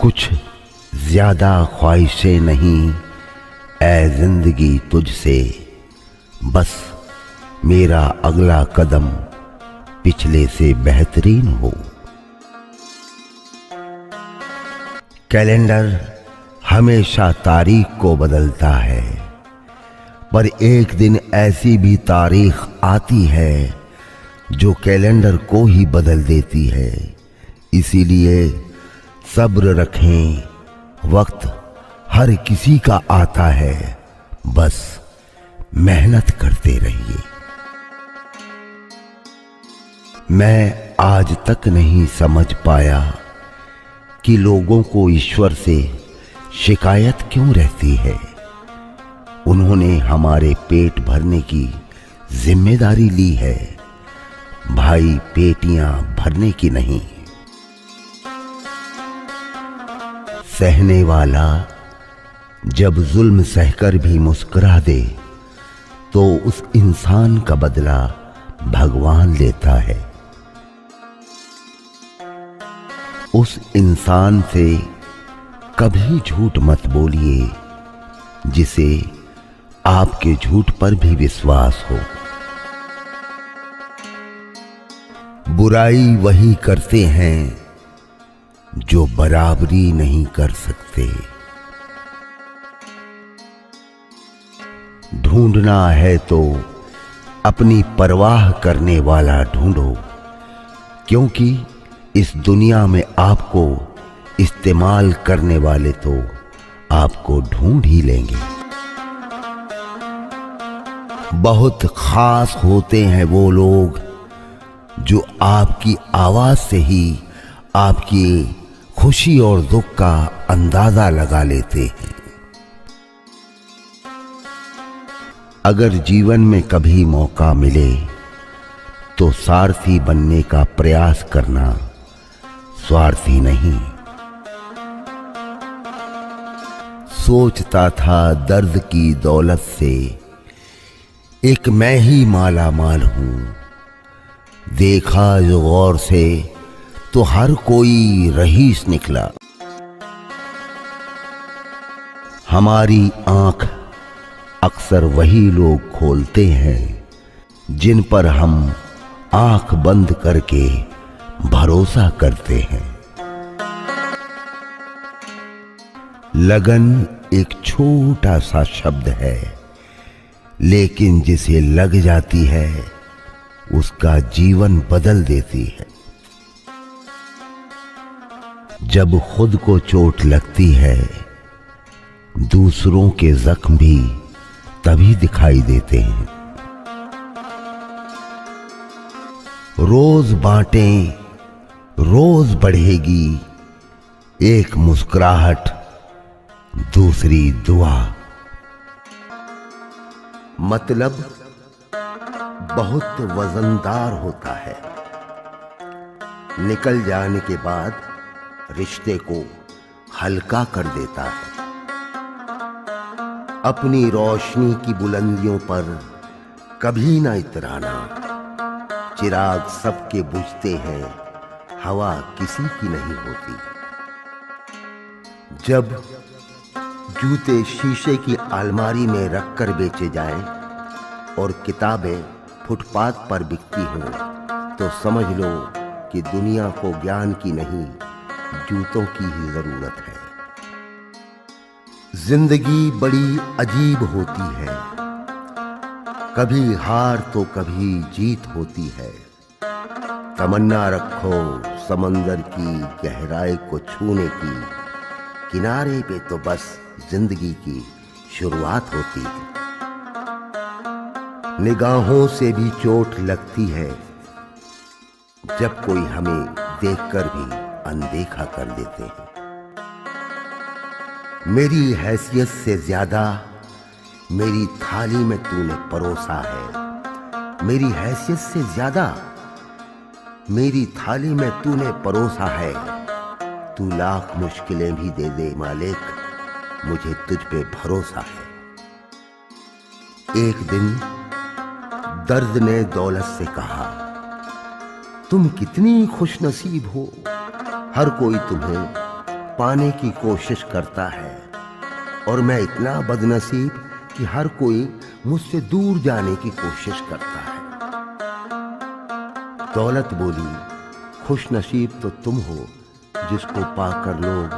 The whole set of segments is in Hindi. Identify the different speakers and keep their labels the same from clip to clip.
Speaker 1: कुछ ज्यादा ख्वाहिशें नहीं ऐ जिंदगी तुझसे, बस मेरा अगला कदम पिछले से बेहतरीन हो। कैलेंडर हमेशा तारीख को बदलता है, पर एक दिन ऐसी भी तारीख आती है जो कैलेंडर को ही बदल देती है। इसीलिए सब्र रखें, वक्त हर किसी का आता है, बस मेहनत करते रहिए। मैं आज तक नहीं समझ पाया कि लोगों को ईश्वर से शिकायत क्यों रहती है। उन्होंने हमारे पेट भरने की जिम्मेदारी ली है, भाई पेटियां भरने की नहीं। सहने वाला जब जुल्म सहकर भी मुस्कुरा दे तो उस इंसान का बदला भगवान लेता है। उस इंसान से कभी झूठ मत बोलिए जिसे आपके झूठ पर भी विश्वास हो। बुराई वही करते हैं जो बराबरी नहीं कर सकते। ढूंढना है तो अपनी परवाह करने वाला ढूंढो, क्योंकि इस दुनिया में आपको इस्तेमाल करने वाले तो आपको ढूंढ ही लेंगे। बहुत खास होते हैं वो लोग जो आपकी आवाज से ही आपकी खुशी और दुख का अंदाजा लगा लेते हैं। अगर जीवन में कभी मौका मिले तो सारथी बनने का प्रयास करना, स्वार्थी नहीं। सोचता था दर्द की दौलत से एक मैं ही माला माल हूं, देखा जो गौर से तो हर कोई रईस निकला। हमारी आंख अक्सर वही लोग खोलते हैं जिन पर हम आंख बंद करके भरोसा करते हैं। लगन एक छोटा सा शब्द है, लेकिन जिसे लग जाती है उसका जीवन बदल देती है। जब खुद को चोट लगती है, दूसरों के जख्म भी तभी दिखाई देते हैं। रोज बांटें, रोज बढ़ेगी एक मुस्कुराहट, दूसरी दुआ। मतलब बहुत वजनदार होता है, निकल जाने के बाद रिश्ते को हल्का कर देता है। अपनी रोशनी की बुलंदियों पर कभी ना इतराना, चिराग सबके बुझते हैं, हवा किसी की नहीं होती। जब जूते शीशे की अलमारी में रखकर बेचे जाएं और किताबें फुटपाथ पर बिकती हों, तो समझ लो कि दुनिया को ज्ञान की नहीं, जूतों की ही जरूरत है। जिंदगी बड़ी अजीब होती है, कभी हार तो कभी जीत होती है। तमन्ना रखो समंदर की गहराई को छूने की, किनारे पे तो बस जिंदगी की शुरुआत होती है। निगाहों से भी चोट लगती है जब कोई हमें देखकर भी अनदेखा कर देते हैं। मेरी हैसियत से ज्यादा मेरी थाली में तूने परोसा है। मेरी हैसियत से ज्यादा मेरी थाली में तूने परोसा है। तू लाख मुश्किलें भी दे दे मालिक, मुझे तुझ पे भरोसा है। एक दिन दर्द ने दौलत से कहा, तुम कितनी खुशनसीब हो, हर कोई तुम्हें पाने की कोशिश करता है और मैं इतना बदनसीब कि हर कोई मुझसे दूर जाने की कोशिश करता है। दौलत बोली, खुश नसीब तो तुम हो जिसको पाकर लोग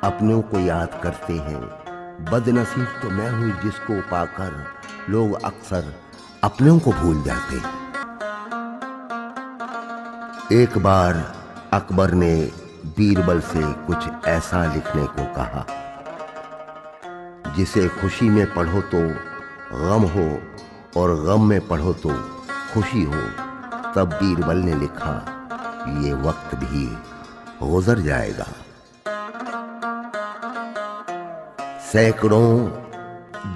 Speaker 1: अपनों को याद करते हैं। बदनसीब तो मैं हूं जिसको पाकर लोग अक्सर अपनों को भूल जाते हैं। एक बार अकबर ने बीरबल से कुछ ऐसा लिखने को कहा जिसे खुशी में पढ़ो तो गम हो और गम में पढ़ो तो खुशी हो। तब बीरबल ने लिखा, ये वक्त भी गुजर जाएगा। सैकड़ों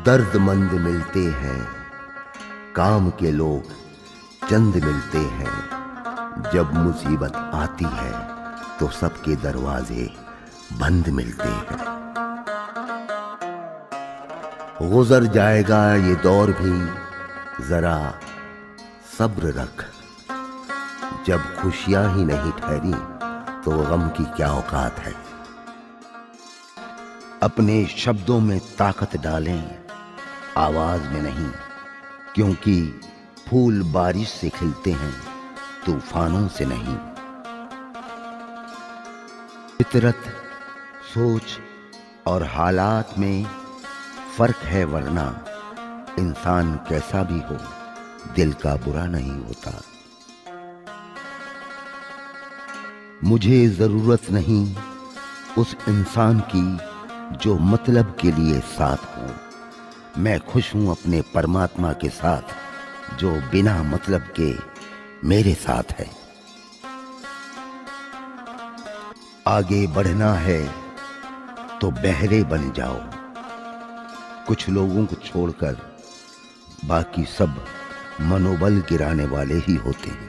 Speaker 1: दर्दमंद मिलते हैं, काम के लोग चंद मिलते हैं। जब मुसीबत आती है तो सबके दरवाजे बंद मिलते हैं। गुजर जाएगा ये दौर भी, जरा सब्र रख। जब खुशियां ही नहीं ठहरी तो गम की क्या औकात है। अपने शब्दों में ताकत डालें, आवाज में नहीं, क्योंकि फूल बारिश से खिलते हैं, तूफानों से नहीं। फितरत, सोच और हालात में फर्क है, वरना इंसान कैसा भी हो दिल का बुरा नहीं होता। मुझे जरूरत नहीं उस इंसान की जो मतलब के लिए साथ हो। मैं खुश हूं अपने परमात्मा के साथ जो बिना मतलब के मेरे साथ है। आगे बढ़ना है तो बहरे बन जाओ। कुछ लोगों को छोड़कर बाकी सब मनोबल गिराने वाले ही होते हैं।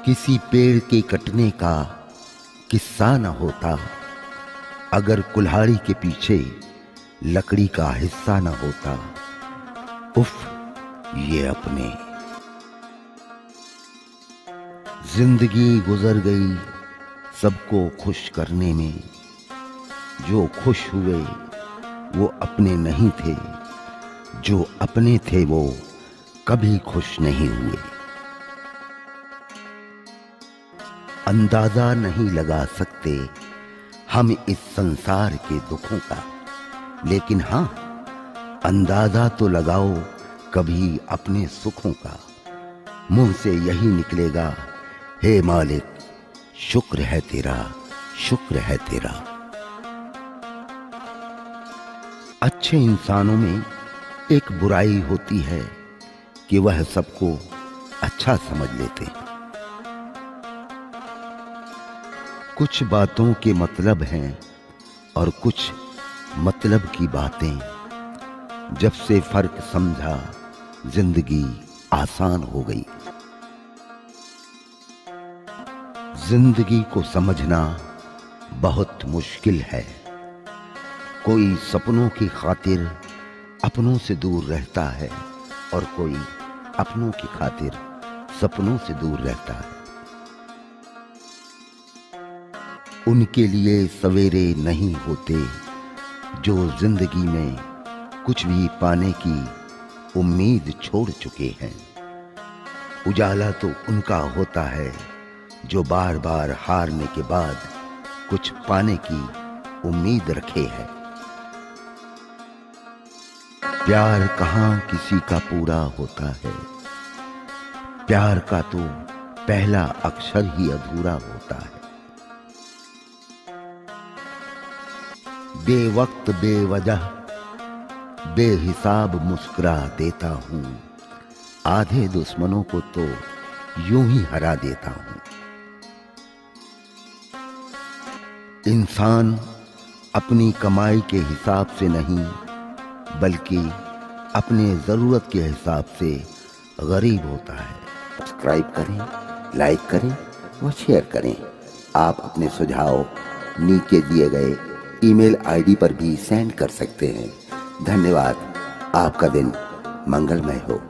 Speaker 1: किसी पेड़ के कटने का किस्सा न होता अगर कुल्हाड़ी के पीछे लकड़ी का हिस्सा न होता। उफ, ये अपने। जिंदगी गुजर गई सबको खुश करने में। जो खुश हुए वो अपने नहीं थे, जो अपने थे वो कभी खुश नहीं हुए। अंदाजा नहीं लगा सकते हम इस संसार के दुखों का, लेकिन हां, अंदाजा तो लगाओ कभी अपने सुखों का। मुंह से यही निकलेगा, हे मालिक शुक्र है तेरा, शुक्र है तेरा। अच्छे इंसानों में एक बुराई होती है कि वह सबको अच्छा समझ लेते हैं। कुछ बातों के मतलब हैं और कुछ मतलब की बातें। जब से फर्क समझा जिंदगी आसान हो गई। जिंदगी को समझना बहुत मुश्किल है। कोई सपनों की खातिर अपनों से दूर रहता है और कोई अपनों की खातिर सपनों से दूर रहता है। उनके लिए सवेरे नहीं होते जो जिंदगी में कुछ भी पाने की उम्मीद छोड़ चुके हैं। उजाला तो उनका होता है जो बार बार हारने के बाद कुछ पाने की उम्मीद रखे है। प्यार कहाँ किसी का पूरा होता है। प्यार का तो पहला अक्षर ही अधूरा होता है। बेवक्त बेवजह बेहिसाब मुस्कुरा देता हूं। आधे दुश्मनों को तो यूं ही हरा देता हूं। इंसान अपनी कमाई के हिसाब से नहीं बल्कि अपने जरूरत के हिसाब से गरीब होता है। सब्सक्राइब करें, लाइक करें और शेयर करें। आप अपने सुझाव नीचे दिए गए ईमेल आईडी पर भी सेंड कर सकते हैं। धन्यवाद। आपका दिन मंगलमय हो।